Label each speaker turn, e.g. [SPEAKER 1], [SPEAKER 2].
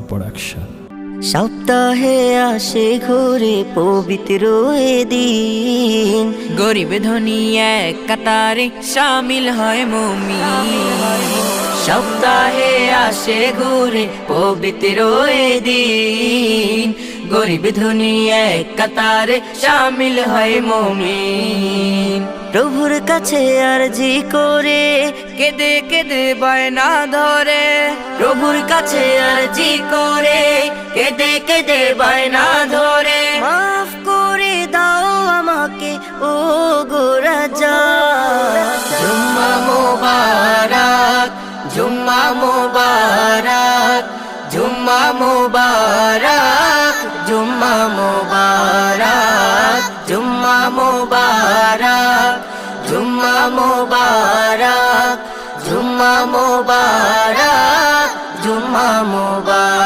[SPEAKER 1] Production.
[SPEAKER 2] সপ্তাহে আসে ঘুরে পবিত্র এ দিন,
[SPEAKER 3] গরিব ধনী এক কাতারে শামিল হয় মুমিন।
[SPEAKER 2] সপ্তাহে আসে ঘুরে পবিত্র এ দিন, গরিব ধনী এক কাতারে শামিল হয় মুমিন। প্রভুর কাছে আরজি করে
[SPEAKER 3] কেঁদে কেঁদে বায়না ধরে,
[SPEAKER 2] প্রভুর কাছে আরজি করে কেঁদে কেঁদে বায়না ধরে, মাফ করে দাও আমাকে ও গো রাজা। জুম্মা মোবারক, জুম্মা মোবারক, জুম্মা মোবারক, জুম্মা মোবারক, জুম্মা মোবারক, জুম্মা মোবারক, জুম্মা মোবারক, জুম্মা মোবারক।